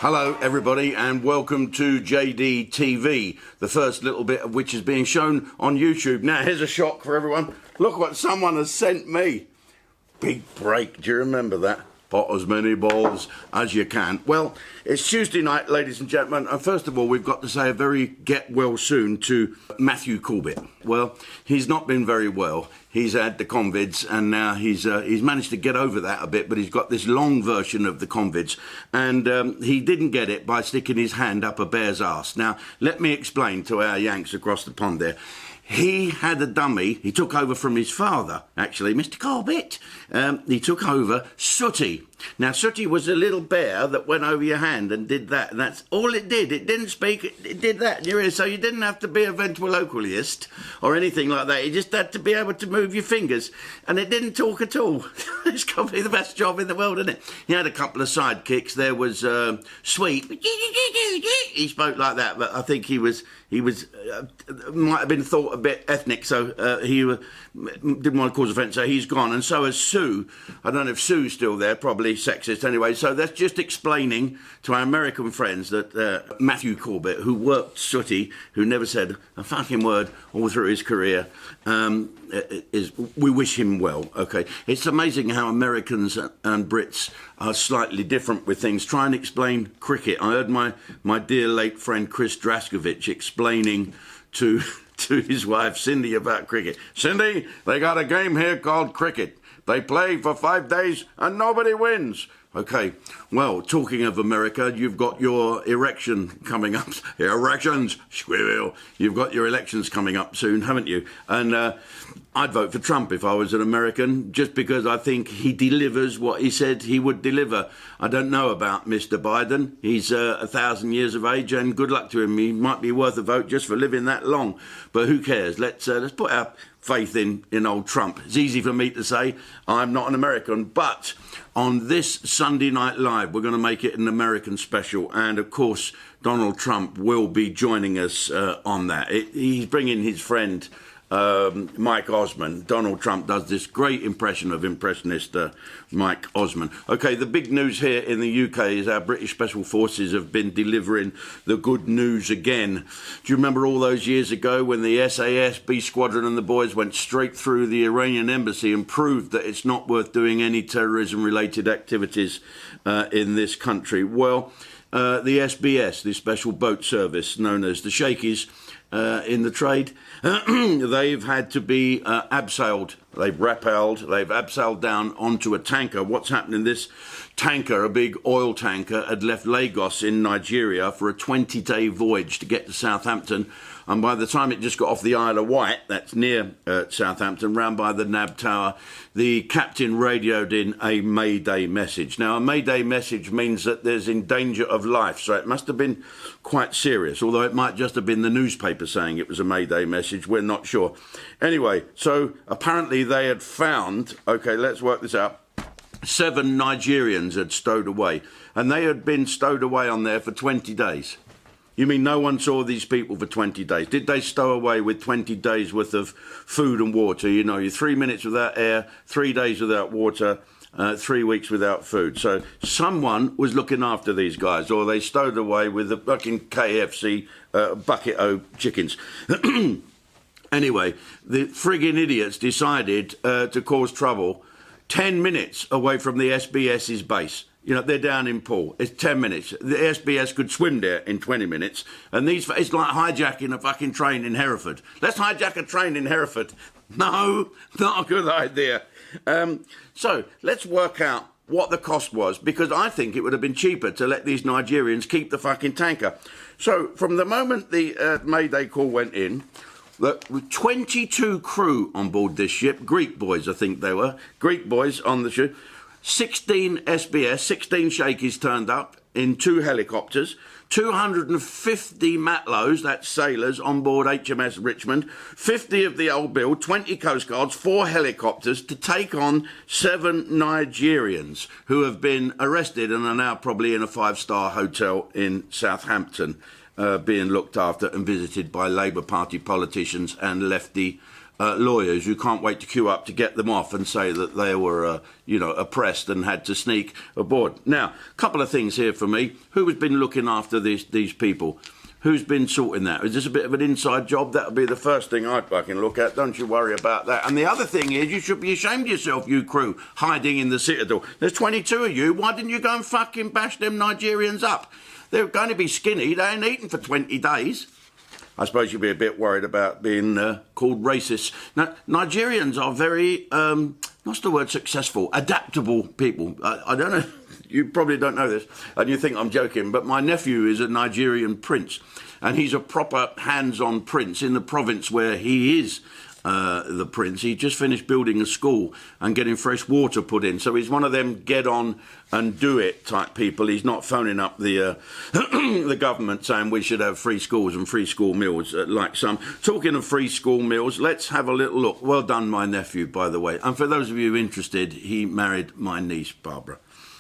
Hello everybody and welcome to JDTV, the first little bit of which is being shown on YouTube. Now here's a shock for everyone. Look what someone has sent me. Big break, do you remember that? Pot as many balls as you can. Well, it's Tuesday night, ladies and gentlemen, and first of all, we've got to say a very get well soon to Matthew Corbett. Well, he's not been very well. He's had the convids, and now he's managed to get over that a bit, but he's got this long version of the convids, and he didn't get it by sticking his hand up a bear's arse. Now, let me explain to our Yanks across the pond there. He had a dummy. He took over from his father, actually, Mr. Corbett. He took over Sooty. Now, Sooty was a little bear that went over your hand and did that. And that's all it did. It didn't speak. It did that in your ear. So you didn't have to be a ventriloquist or anything like that. You just had to be able to move your fingers. And it didn't talk at all. It's got to be the best job in the world, isn't it? He had a couple of sidekicks. There was Sweet. He spoke like that, but I think he was might have been thought a bit ethnic, so he didn't want to cause offence, so he's gone. And so has Sue. I don't know if Sue's still there, probably sexist anyway. So that's just explaining to our American friends that Matthew Corbett, who worked Sooty, who never said a fucking word all through his career, we wish him well, okay? It's amazing how Americans and Brits are slightly different with things. Try and explain cricket. I heard my dear late friend Chris Draskovic explaining to his wife Cindy about cricket. Cindy, they got a game here called cricket. They play for 5 days and nobody wins. Okay, well, talking of America, you've got your erection coming up. Erections, squirrel. You've got your elections coming up soon, haven't you? And I'd vote for Trump if I was an American, just because I think he delivers what he said he would deliver. I don't know about Mr. Biden. He's 1,000 years of age, and good luck to him. He might be worth a vote just for living that long. But who cares? Let's put our faith in old Trump. It's easy for me to say. I'm not an American, but on this Sunday Night Live, we're going to make it an American special. And, of course, Donald Trump will be joining us on that. He's bringing his friend Mike Osmond. Donald Trump does this great impression of impressionist Mike Osmond. Okay, the big news here in the UK is our British Special Forces have been delivering the good news again. Do you remember all those years ago when the SAS, B Squadron and the boys went straight through the Iranian embassy and proved that it's not worth doing any terrorism-related activities in this country? Well, the SBS, the Special Boat Service, known as the Shakies, in the trade, they've had to be abseiled. They've rappelled, they've abseiled down onto a tanker. What's happening? This tanker, a big oil tanker, had left Lagos in Nigeria for a 20-day voyage to get to Southampton. And by the time it just got off the Isle of Wight, that's near Southampton, round by the Nab Tower, the captain radioed in a Mayday message. Now, a Mayday message means that there's in danger of life, so it must have been quite serious, although it might just have been the newspaper saying it was a Mayday message. We're not sure. Anyway, so apparently they had found, okay, let's work this out, 7 Nigerians had stowed away, and they had been stowed away on there for 20 days. You mean no one saw these people for 20 days? Did they stow away with 20 days worth of food and water? You know, you're 3 minutes without air, 3 days without water, 3 weeks without food. So someone was looking after these guys, or they stowed away with the fucking KFC bucket o' chickens. Anyway, the frigging idiots decided to cause trouble 10 minutes away from the SBS's base. You know, they're down in Poole. It's 10 minutes. The SBS could swim there in 20 minutes. And it's like hijacking a fucking train in Hereford. Let's hijack a train in Hereford. No, not a good idea. So let's work out what the cost was, because I think it would have been cheaper to let these Nigerians keep the fucking tanker. So from the moment the Mayday call went in, with 22 crew on board this ship, Greek boys I think they were, Greek boys on the ship, 16 SBS, 16 Shakies turned up in 2 helicopters, 250 matlows, that's sailors, on board HMS Richmond, 50 of the old build, 20 Coast Guards, 4 helicopters to take on 7 Nigerians who have been arrested and are now probably in a 5-star hotel in Southampton, being looked after and visited by Labour Party politicians and lefty lawyers who can't wait to queue up to get them off and say that they were, oppressed and had to sneak aboard. Now, a couple of things here for me. Who has been looking after these people? Who's been sorting that? Is this a bit of an inside job? That would be the first thing I'd fucking look at. Don't you worry about that. And the other thing is, you should be ashamed of yourself, you crew, hiding in the Citadel. There's 22 of you. Why didn't you go and fucking bash them Nigerians up? They're going to be skinny. They ain't eaten for 20 days. I suppose you'd be a bit worried about being called racist. Now, Nigerians are very, what's the word, successful, adaptable people. I don't know. You probably don't know this, and you think I'm joking, but my nephew is a Nigerian prince, and he's a proper hands-on prince in the province where he is the prince. He just finished building a school and getting fresh water put in, so he's one of them get on and do it type people. He's not phoning up the the government saying we should have free schools and free school meals like some. Talking of free school meals, let's have a little look. Well done, my nephew, by the way. And for those of you interested, he married my niece, Barbara.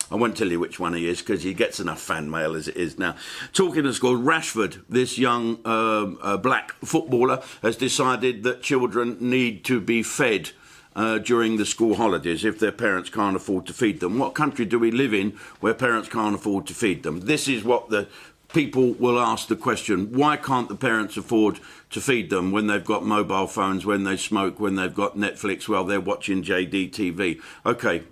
I won't tell you which one he is because he gets enough fan mail as it is now. Talking of school, Rashford, this young black footballer, has decided that children need to be fed during the school holidays if their parents can't afford to feed them. What country do we live in where parents can't afford to feed them? This is what the people will ask the question. Why can't the parents afford to feed them when they've got mobile phones, when they smoke, when they've got Netflix while they're watching JDTV? Okay.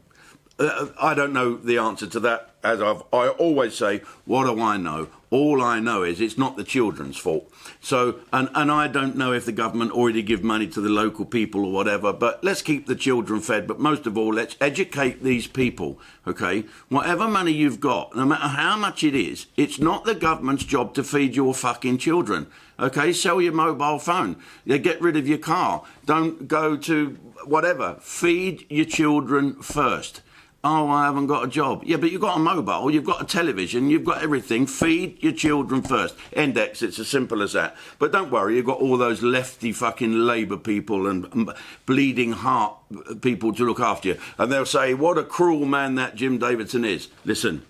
I don't know the answer to that. As I always say, what do I know? All I know is it's not the children's fault. So, and I don't know if the government already give money to the local people or whatever, but let's keep the children fed. But most of all, let's educate these people, okay? Whatever money you've got, no matter how much it is, it's not the government's job to feed your fucking children, okay? Sell your mobile phone. Yeah, get rid of your car. Don't go to whatever. Feed your children first. Oh, I haven't got a job. Yeah, but you've got a mobile, you've got a television, you've got everything. Feed your children first. Index, it's as simple as that. But don't worry, you've got all those lefty fucking Labour people and bleeding heart people to look after you. And they'll say, what a cruel man that Jim Davidson is. Listen,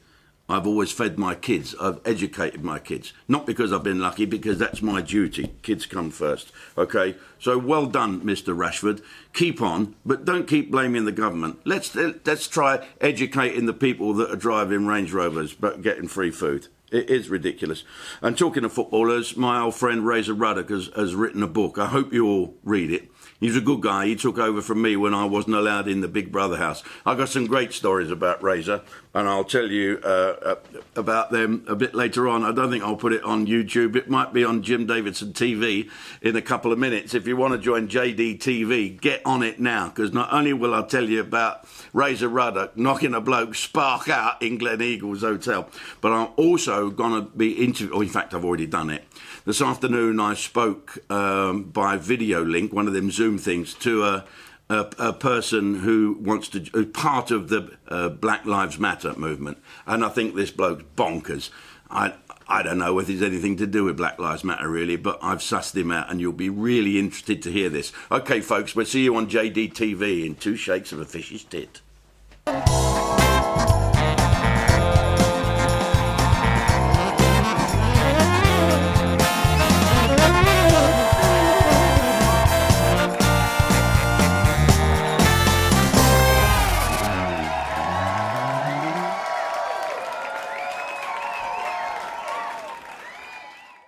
I've always fed my kids. I've educated my kids. Not because I've been lucky, because that's my duty. Kids come first. Okay? So well done, Mr. Rashford. Keep on, but don't keep blaming the government. Let's try educating the people that are driving Range Rovers but getting free food. It is ridiculous. And talking of footballers, my old friend Razor Ruddock has written a book. I hope you all read it. He's a good guy. He took over from me when I wasn't allowed in the Big Brother house. I've got some great stories about Razor, and I'll tell you about them a bit later on. I don't think I'll put it on YouTube. It might be on Jim Davidson TV in a couple of minutes. If you want to join JDTV, get on it now, because not only will I tell you about Razor Ruddock knocking a bloke spark out in Glen Eagles Hotel, but I'm also going to be interviewing, in fact, I've already done it. This afternoon I spoke by video link, one of them Zoom things, to a person who wants to, who's part of the Black Lives Matter movement. And I think this bloke's bonkers. I don't know whether there's anything to do with Black Lives Matter really, but I've sussed him out and you'll be really interested to hear this. Okay, folks, we'll see you on JDTV in 2 shakes of a fish's tit.